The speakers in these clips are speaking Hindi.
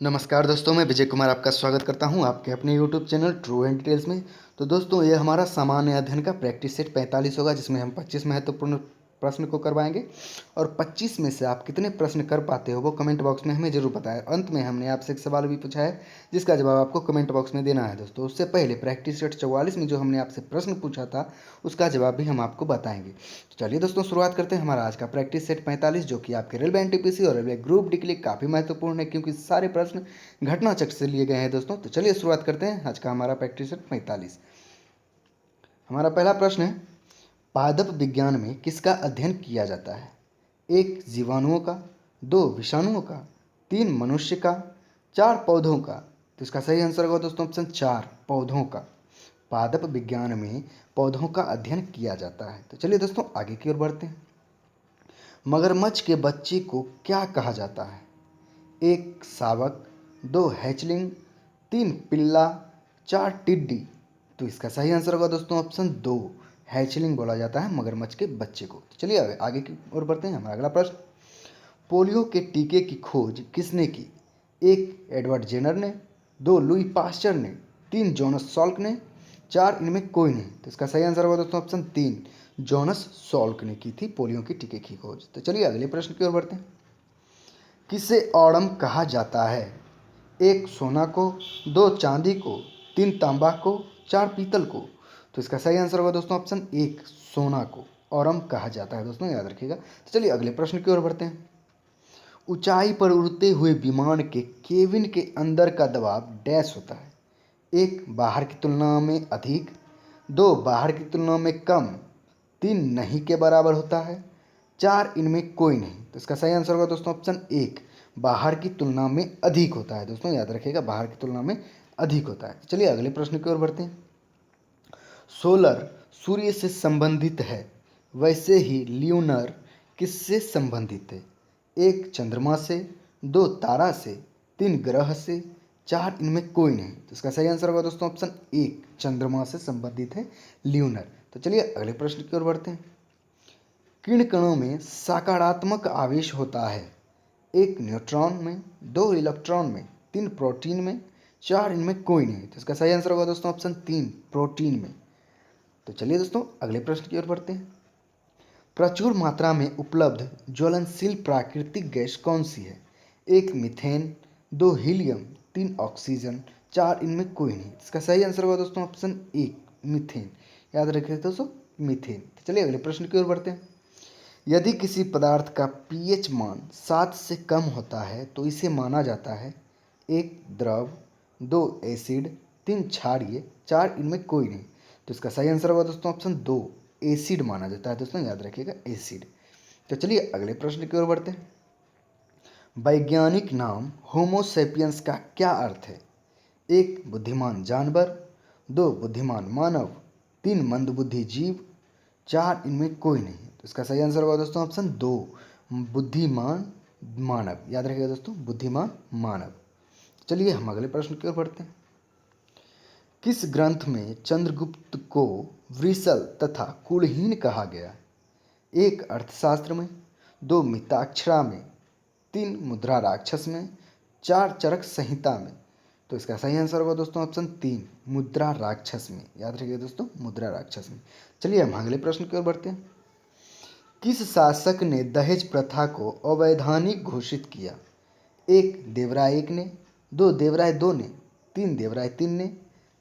नमस्कार दोस्तों, मैं विजय कुमार आपका स्वागत करता हूं आपके अपने YouTube channel true and details में। तो दोस्तों, ये हमारा सामान्य अध्ययन का प्रैक्टिस सेट 45 होगा, जिसमें हम 25 महत्वपूर्ण प्रश्न को करवाएंगे। और 25 में से आप कितने प्रश्न कर पाते हो वो कमेंट बॉक्स में हमें जरूर बताएं। अंत में हमने आपसे एक सवाल भी पूछा है, जिसका जवाब आपको कमेंट बॉक्स में देना है। दोस्तों, उससे पहले प्रैक्टिस सेट 44 में जो हमने आपसे प्रश्न पूछा था, उसका जवाब भी हम आपको बताएंगे। तो चलिए दोस्तों, शुरुआत करते हैं हमारा आज का प्रैक्टिस सेट 45, जो कि आपके रेलवे एनटीपीसी और रेलवे ग्रुप डी के लिए काफ़ी महत्वपूर्ण है, क्योंकि सारे प्रश्न घटना चक्र से लिए गए हैं। दोस्तों, तो चलिए शुरुआत करते हैं आज का हमारा प्रैक्टिस सेट 45। हमारा पहला प्रश्न है, पादप विज्ञान में किसका अध्ययन किया जाता है? 1 जीवाणुओं का, 2 विषाणुओं का, 3 मनुष्य का, 4 पौधों का। तो इसका सही आंसर होगा दोस्तों ऑप्शन 4 पौधों का। पादप विज्ञान में पौधों का अध्ययन किया जाता है। तो चलिए दोस्तों, आगे की ओर बढ़ते हैं। मगरमच्छ के बच्चे को क्या कहा जाता है? 1 शावक, 2 हैचलिंग, 3 पिल्ला, 4 टिड्डी। तो इसका सही आंसर होगा दोस्तों ऑप्शन 2 हैचलिंग बोला जाता है मगरमच्छ के बच्चे को। तो चलिए आगे की ओर बढ़ते हैं। हमारा अगला प्रश्न, पोलियो के टीके की खोज किसने की? 1 एडवर्ड जेनर ने, 2 लुई पास्चर ने, 3 जोनस सॉल्क ने, 4 इनमें कोई नहीं। तो इसका सही आंसर होगा दोस्तों ऑप्शन 3 जोनस सॉल्क ने की थी पोलियो के टीके की खोज। तो चलिए अगले प्रश्न की ओर बढ़ते हैं। किसे ओणम कहा जाता है? 1 सोना को, 2 चांदी को, 3 तांबा को, 4 पीतल को। तो इसका सही आंसर होगा दोस्तों ऑप्शन 1 सोना को ओणम कहा जाता है। दोस्तों, याद रखिएगा। तो चलिए अगले प्रश्न की ओर बढ़ते हैं। ऊंचाई पर उड़ते हुए विमान के केबिन के अंदर का दबाव डैश होता है? 1 बाहर की तुलना में अधिक, 2 बाहर की तुलना में कम, 3 नहीं के बराबर होता है, 4 इनमें कोई नहीं। तो इसका सही आंसर होगा दोस्तों ऑप्शन 1 बाहर की तुलना में अधिक होता है। दोस्तों, याद रखिएगा, बाहर की तुलना में अधिक होता है। चलिए अगले प्रश्न की ओर बढ़ते हैं। सोलर सूर्य से संबंधित है, वैसे ही ल्यूनर किससे संबंधित है? 1 चंद्रमा से, 2 तारा से, 3 ग्रह से, 4 इनमें कोई नहीं। तो इसका सही आंसर होगा दोस्तों ऑप्शन 1 चंद्रमा से संबंधित है ल्यूनर। तो चलिए अगले प्रश्न की ओर बढ़ते हैं। किन कणों में सकारात्मक आवेश होता है? 1 न्यूट्रॉन में, 2 इलेक्ट्रॉन में, 3 प्रोटीन में, 4 इनमें कोई नहीं। तो इसका सही आंसर होगा दोस्तों ऑप्शन 3 प्रोटीन में। तो चलिए दोस्तों अगले प्रश्न की ओर बढ़ते हैं। प्रचुर मात्रा में उपलब्ध ज्वलनशील प्राकृतिक गैस कौन सी है? 1 मीथेन, 2 हीलियम, 3 ऑक्सीजन, 4 इनमें कोई नहीं। इसका सही आंसर होगा दोस्तों ऑप्शन 1 मीथेन। याद रखिए दोस्तों, मीथेन। तो चलिए अगले प्रश्न की ओर बढ़ते हैं। यदि किसी पदार्थ का पीएच मान 7 से कम होता है तो इसे माना जाता है? 1 द्रव, 2 एसिड, 3 क्षारीय, 4 इनमें कोई नहीं। तो इसका सही आंसर होगा दोस्तों ऑप्शन 2 एसिड माना जाता है। दोस्तों, याद रखिएगा, एसिड। तो चलिए अगले प्रश्न की ओर बढ़ते हैं। वैज्ञानिक नाम होमोसेपियंस का क्या अर्थ है? 1 बुद्धिमान जानवर, 2 बुद्धिमान मानव, 3 मंदबुद्धि जीव, 4 इनमें कोई नहीं। तो इसका सही आंसर होगा दोस्तों ऑप्शन 2 बुद्धिमान मानव। याद रखिएगा दोस्तों, बुद्धिमान मानव। चलिए हम अगले प्रश्न की ओर बढ़ते हैं। किस ग्रंथ में चंद्रगुप्त को वृषल तथा कुलहीन कहा गया? 1 अर्थशास्त्र में, 2 मिताक्षरा में, 3 मुद्रा राक्षस में, 4 चरक संहिता में। तो इसका सही आंसर होगा दोस्तों ऑप्शन 3 मुद्रा राक्षस में। याद रखिएगा दोस्तों, मुद्रा राक्षस में। चलिए हम अगले प्रश्न की ओर बढ़ते हैं। किस शासक ने दहेज प्रथा को अवैधानिक घोषित किया? 1 देवराय 1 ने, 2 देवराय 2 ने, 3 देवराय 3 ने,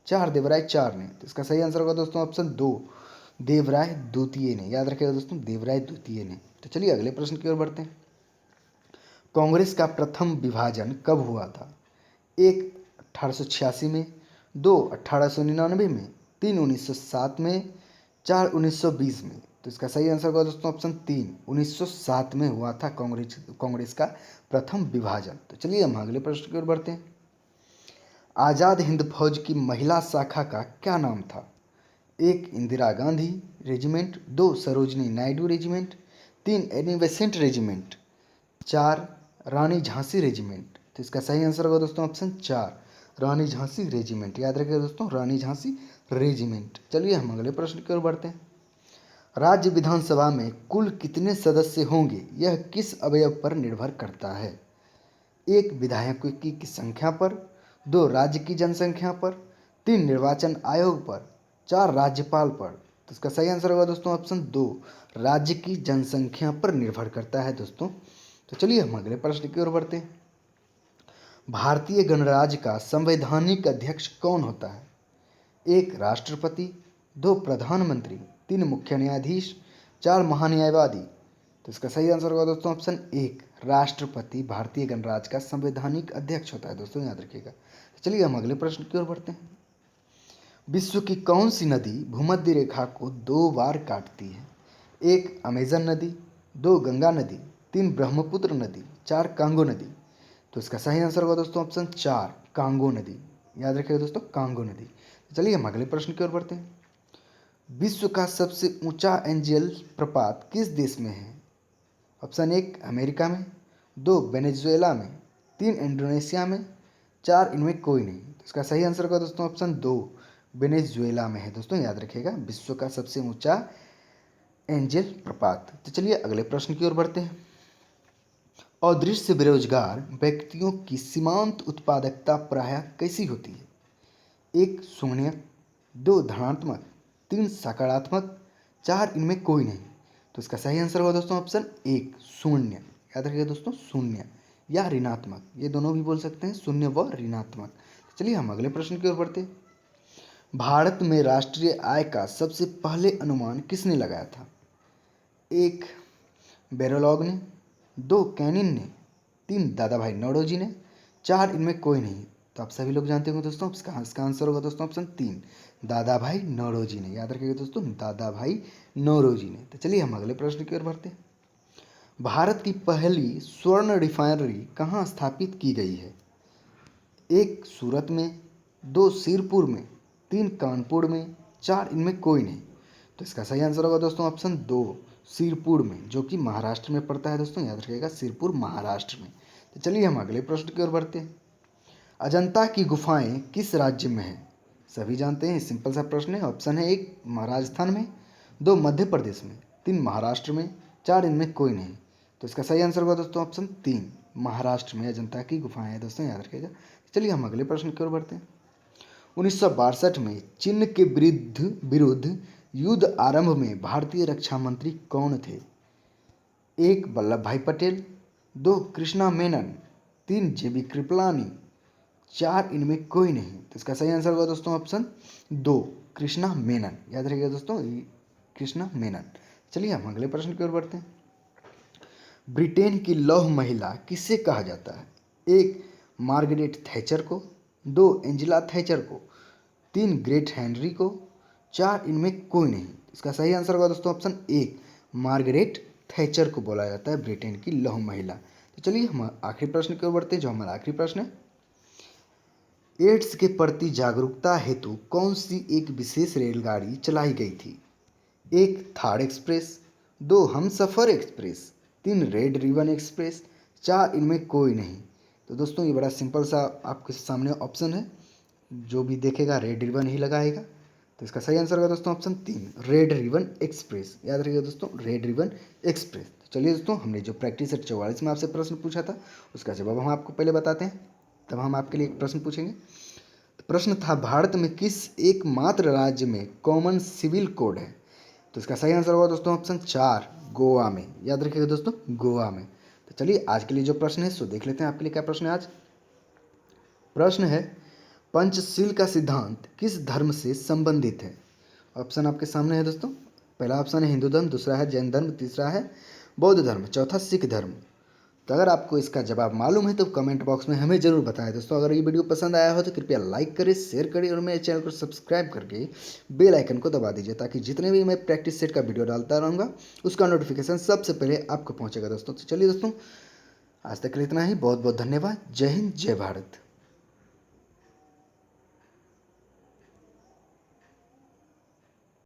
4 देवराय 4 ने। तो इसका सही आंसर होगा दोस्तों ऑप्शन 2 देवराय द्वितीय ने। याद रखिएगा दोस्तों, देवराय द्वितीय ने। तो चलिए अगले प्रश्न की ओर बढ़ते हैं। कांग्रेस का प्रथम विभाजन कब हुआ था? 1 1886 में, 2 1899 में, 3 1907 में, 4 1920 में। तो इसका सही आंसर होगा दोस्तों ऑप्शन 3 1907 में हुआ था कांग्रेस का प्रथम विभाजन। तो चलिए हम अगले प्रश्न की ओर बढ़ते हैं। आज़ाद हिंद फौज की महिला शाखा का क्या नाम था? 1 Indira Gandhi regiment, 2 Sarojini Naidu regiment, 3 Annie Besant regiment, 4 रानी झांसी रेजिमेंट। तो इसका सही आंसर होगा दोस्तों ऑप्शन 4 रानी झांसी रेजिमेंट। याद रखिएगा दोस्तों, रानी झांसी रेजिमेंट। चलिए हम अगले प्रश्न की ओर बढ़ते हैं। राज्य विधानसभा में कुल कितने सदस्य होंगे, यह किस अवयव पर निर्भर करता है? 1 विधायकों की संख्या पर, 2 राज्य की जनसंख्या पर, 3 निर्वाचन आयोग पर, 4 राज्यपाल पर। तो इसका सही आंसर होगा दोस्तों ऑप्शन 2, राज्य की जनसंख्या पर निर्भर करता है दोस्तों। तो चलिए हम अगले प्रश्न की ओर बढ़ते हैं। भारतीय गणराज्य का संवैधानिक अध्यक्ष कौन होता है? 1 राष्ट्रपति, 2 प्रधानमंत्री, 3 मुख्य न्यायाधीश, 4 महान्यायवादी। तो इसका सही आंसर होगा दोस्तों ऑप्शन 1, राष्ट्रपति भारतीय गणराज्य का संवैधानिक अध्यक्ष होता है दोस्तों, याद रखिएगा। तो चलिए हम अगले प्रश्न की ओर बढ़ते हैं। विश्व की कौन सी नदी भूमध्य रेखा को 2 बार काटती है? 1 अमेजन नदी, 2 गंगा नदी, 3 ब्रह्मपुत्र नदी, 4 कांगो नदी। तो इसका सही आंसर होगा दोस्तों ऑप्शन 4, कांगो नदी। याद रखिएगा दोस्तों, कांगो नदी। चलिए हम अगले प्रश्न की ओर बढ़ते हैं। विश्व का सबसे ऊंचा एंजेल प्रपात किस देश में है? ऑप्शन 1 अमेरिका में, 2 वेनेजुएला में, 3 इंडोनेशिया में, 4 इनमें कोई नहीं। तो इसका सही आंसर होगा दोस्तों ऑप्शन 2, वेनेजुएला में है दोस्तों, याद रखिएगा, विश्व का सबसे ऊंचा एंजेल प्रपात। तो चलिए अगले प्रश्न की ओर बढ़ते हैं। अदृश्य बेरोजगार व्यक्तियों की सीमांत उत्पादकता प्रायः कैसी होती है? 1 शून्य, 2 धनात्मक, 3 सकारात्मक, 4 इनमें कोई नहीं। तो इसका सही आंसर होगा दोस्तों ऑप्शन 1 शून्य। याद रखिएगा दोस्तों, शून्य या ऋणात्मक, ये दोनों भी बोल सकते हैं, शून्य व ऋणात्मक। चलिए हम अगले प्रश्न की ओर बढ़ते हैं। भारत में राष्ट्रीय आय का सबसे पहले अनुमान किसने लगाया था? 1 बेरोलॉग ने, 2 कैनिन ने, 3 दादा भाई नौरोजी ने, 4 इनमें कोई नहीं। तो आप सभी लोग जानते होंगे दोस्तों, इसका आंसर होगा दोस्तों ऑप्शन 3, दादा भाई नौरोजी ने। याद रखिएगा दोस्तों, दादा भाई नौरोजी ने। तो चलिए हम अगले प्रश्न की ओर बढ़ते हैं। भारत की पहली स्वर्ण रिफाइनरी कहाँ स्थापित की गई है? 1 सूरत में, 2 सिरपुर में, 3 कानपुर में, 4 इनमें कोई नहीं। तो इसका सही आंसर होगा दोस्तों ऑप्शन 2 सिरपुर में, जो कि महाराष्ट्र में पड़ता है दोस्तों, याद रखिएगा, सिरपुर महाराष्ट्र में। तो चलिए हम अगले प्रश्न की ओर बढ़ते हैं। अजंता की गुफाएं किस राज्य में हैं? सभी जानते हैं, सिंपल सा प्रश्न है। ऑप्शन है 1 राजस्थान में, 2 मध्य प्रदेश में, 3 महाराष्ट्र में, 4 इनमें कोई नहीं। तो इसका सही आंसर होगा दोस्तों ऑप्शन 3 महाराष्ट्र में अजंता की गुफाएं हैं दोस्तों, याद रखिएगा। चलिए हम अगले प्रश्न की ओर बढ़ते हैं। 1962 में चीन के विरुद्ध युद्ध आरंभ में भारतीय रक्षा मंत्री कौन थे? 1 वल्लभ भाई पटेल, 2 कृष्णा मेनन, 3 जेबी कृपलानी, 4 इनमें कोई नहीं। तो इसका सही आंसर होगा दोस्तों ऑप्शन 2 कृष्णा मेनन। याद रखिएगा दोस्तों, कृष्णा मेनन। चलिए हम अगले प्रश्न की ओर बढ़ते हैं। ब्रिटेन की लौह महिला किसे कहा जाता है? 1 मार्गरेट थैचर को, 2 एंजेला थैचर को, 3 ग्रेट हेनरी को, 4 इनमें कोई नहीं। इसका सही आंसर होगा दोस्तों ऑप्शन 1 मार्गरेट थैचर को बोला जाता है ब्रिटेन की लौह महिला। तो चलिए हम आखिरी प्रश्न की ओर बढ़ते हैं, जो हमारा आखिरी प्रश्न है। एड्स के प्रति जागरूकता हेतु कौन सी एक विशेष रेलगाड़ी चलाई गई थी? 1 Thar express, 2 Humsafar express, 3 red ribbon express, 4 इनमें कोई नहीं। तो दोस्तों ये बड़ा सिंपल सा आपके सामने ऑप्शन है, जो भी देखेगा रेड रिबन ही लगाएगा। तो इसका सही आंसर होगा दोस्तों ऑप्शन 3 रेड रिबन एक्सप्रेस। याद रखिएगा दोस्तों, रेड रिबन एक्सप्रेस। तो चलिए दोस्तों, हमने जो प्रैक्टिस सेट 44 में आपसे प्रश्न पूछा था, उसका जवाब हम आपको पहले बताते हैं, तब हम आपके लिए एक प्रश्न पूछेंगे। तो प्रश्न था, भारत में किस एकमात्र राज्य में कॉमन सिविल कोड है? तो इसका सही आंसर होगा दोस्तों ऑप्शन 4 गोवा में। याद रखिएगा दोस्तों, गोवा में। तो चलिए आज के लिए जो प्रश्न है सो देख लेते हैं, आपके लिए क्या प्रश्न है आज। प्रश्न है, पंचशील का सिद्धांत किस धर्म से संबंधित है? ऑप्शन आपके सामने है दोस्तों। पहला ऑप्शन है हिंदू धर्म, दूसरा है जैन धर्म, तीसरा है बौद्ध धर्म, चौथा सिख धर्म। तो अगर आपको इसका जवाब मालूम है तो कमेंट बॉक्स में हमें जरूर बताएं दोस्तों। अगर ये वीडियो पसंद आया हो तो कृपया लाइक करें, शेयर करें और मेरे चैनल को सब्सक्राइब करके बेल आइकन को दबा दीजिए, ताकि जितने भी मैं प्रैक्टिस सेट का वीडियो डालता रहूँगा उसका नोटिफिकेशन सबसे पहले आपको पहुँचेगा दोस्तों। तो चलिए दोस्तों, आज तक के लिए इतना ही। बहुत बहुत धन्यवाद। जय हिंद, जय भारत।